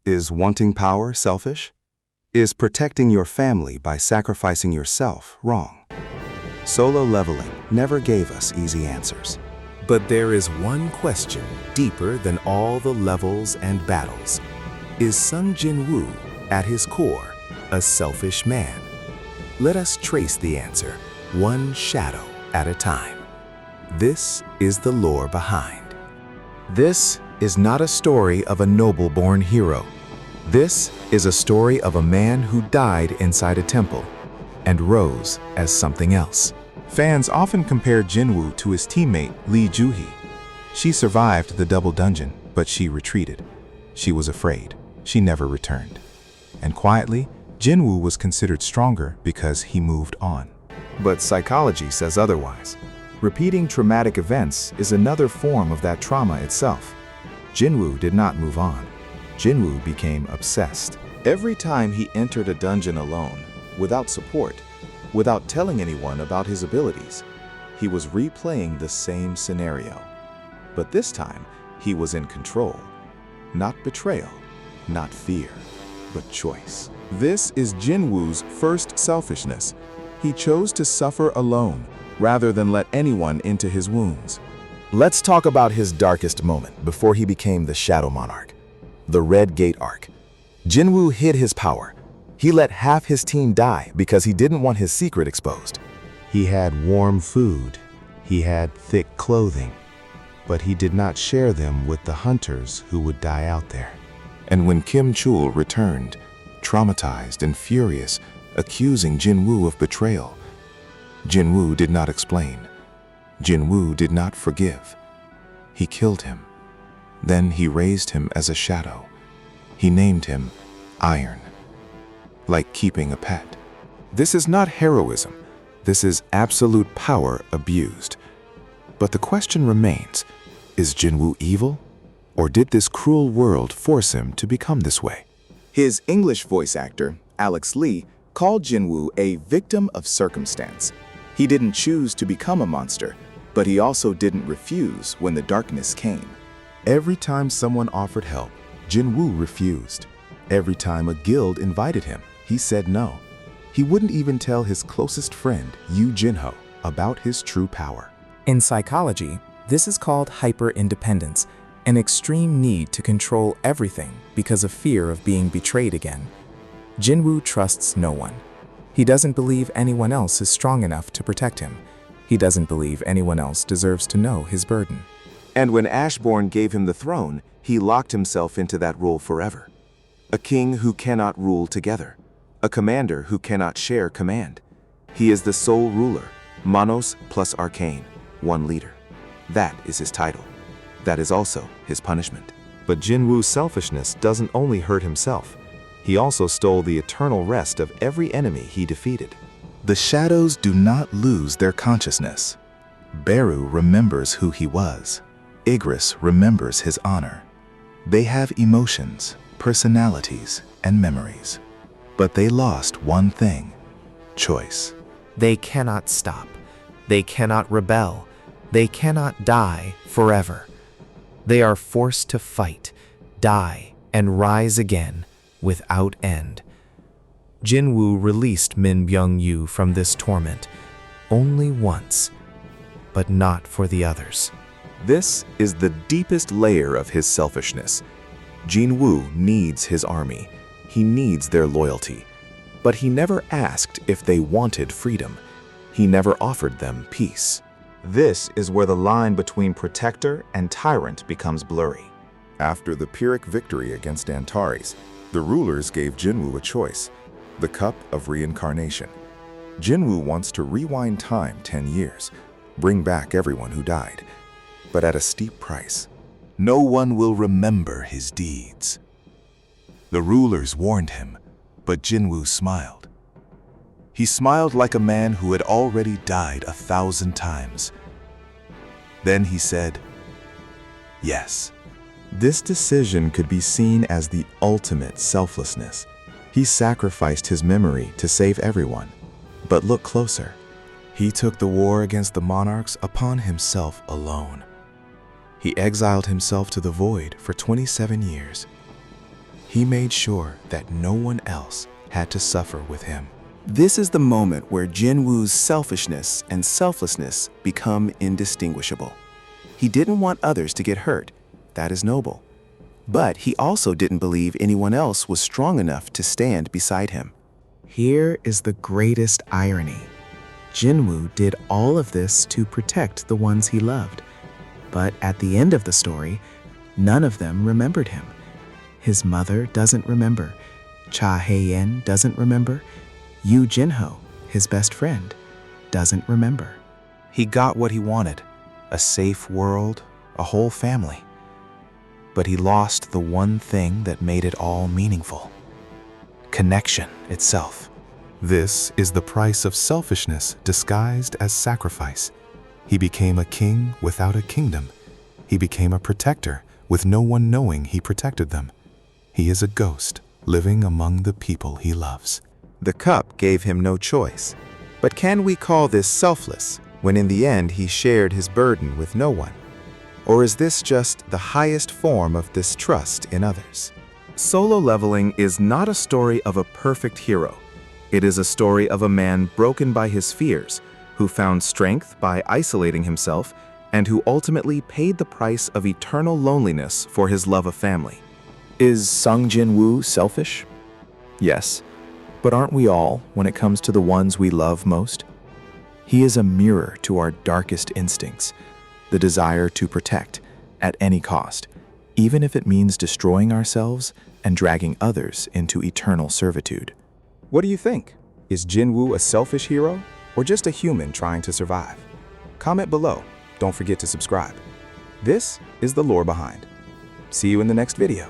Is wanting power selfish? Is protecting your family by sacrificing yourself wrong? Solo leveling never gave us easy answers. But there is one question deeper than all the levels and battles. Is Sung Jinwoo, at his core, a selfish man? Let us trace the answer, one shadow at a time. This is the lore behind. This is not a story of a noble-born hero. This is a story of a man who died inside a temple and rose as something else. Fans often compare Jinwoo to his teammate Lee Joo-hee. She survived the double dungeon, but she retreated. She was afraid. She never returned. And quietly, Jinwoo was considered stronger because he moved on. But psychology says otherwise. Repeating traumatic events is another form of that trauma itself. Jinwoo did not move on. Jinwoo became obsessed. Every time he entered a dungeon alone, without support, without telling anyone about his abilities, he was replaying the same scenario. But this time, he was in control. Not betrayal, not fear, but choice. This is Jinwoo's first selfishness. He chose to suffer alone, rather than let anyone into his wounds. Let's talk about his darkest moment before he became the Shadow Monarch. The Red Gate arc. Jinwoo hid his power. He let half his team die because he didn't want his secret exposed. He had warm food. He had thick clothing. But he did not share them with the hunters who would die out there. And when Kim Chul returned, traumatized and furious, accusing Jinwoo of betrayal, Jinwoo did not explain. Jinwoo did not forgive. He killed him. Then he raised him as a shadow. He named him Iron, like keeping a pet. This is not heroism. This is absolute power abused. But the question remains, is Jinwoo evil? Or did this cruel world force him to become this way? His English voice actor, Alex Lee, called Jinwoo a victim of circumstance. He didn't choose to become a monster, but he also didn't refuse when the darkness came. Every time someone offered help, Jinwoo refused. Every time a guild invited him, he said no. He wouldn't even tell his closest friend, Yoo Jinho, about his true power. In psychology, this is called hyper-independence, an extreme need to control everything because of fear of being betrayed again. Jinwoo trusts no one. He doesn't believe anyone else is strong enough to protect him. He doesn't believe anyone else deserves to know his burden. And when Ashbourne gave him the throne, he locked himself into that role forever. A king who cannot rule together. A commander who cannot share command. He is the sole ruler, Monos plus Arcane, one leader. That is his title. That is also his punishment. But Jinwoo's selfishness doesn't only hurt himself. He also stole the eternal rest of every enemy he defeated. The shadows do not lose their consciousness. Beru remembers who he was. Igris remembers his honor. They have emotions, personalities, and memories. But they lost one thing: choice. They cannot stop. They cannot rebel. They cannot die forever. They are forced to fight, die, and rise again without end. Jinwoo released Min Byung-yu from this torment only once, but not for the others. This is the deepest layer of his selfishness. Jinwoo needs his army. He needs their loyalty. But he never asked if they wanted freedom. He never offered them peace. This is where the line between protector and tyrant becomes blurry. After the Pyrrhic victory against Antares, the rulers gave Jinwoo a choice: the cup of reincarnation. Jinwoo wants to rewind time 10 years, bring back everyone who died, but at a steep price. No one will remember his deeds. The rulers warned him, but Jinwoo smiled. He smiled like a man who had already died 1,000 times. Then he said, yes. This decision could be seen as the ultimate selflessness. He sacrificed his memory to save everyone. But look closer. He took the war against the monarchs upon himself alone. He exiled himself to the void for 27 years. He made sure that no one else had to suffer with him. This is the moment where Jinwoo's selfishness and selflessness become indistinguishable. He didn't want others to get hurt. That is noble. But he also didn't believe anyone else was strong enough to stand beside him. Here is the greatest irony. Jinwoo did all of this to protect the ones he loved. But at the end of the story, none of them remembered him. His mother doesn't remember. Cha Hae-yen doesn't remember. Yoo Jin-ho, his best friend, doesn't remember. He got what he wanted, a safe world, a whole family. But he lost the one thing that made it all meaningful: connection itself. This is the price of selfishness disguised as sacrifice. He became a king without a kingdom. He became a protector with no one knowing he protected them. He is a ghost living among the people he loves. The cup gave him no choice. But can we call this selfless when in the end he shared his burden with no one? Or is this just the highest form of distrust in others? Solo Leveling is not a story of a perfect hero. It is a story of a man broken by his fears, who found strength by isolating himself, and who ultimately paid the price of eternal loneliness for his love of family. Is Sung Jinwoo selfish? Yes, but aren't we all when it comes to the ones we love most? He is a mirror to our darkest instincts, the desire to protect at any cost, even if it means destroying ourselves and dragging others into eternal servitude. What do you think? Is Jinwoo a selfish hero or just a human trying to survive? Comment below. Don't forget to subscribe. This is the lore behind. See you in the next video.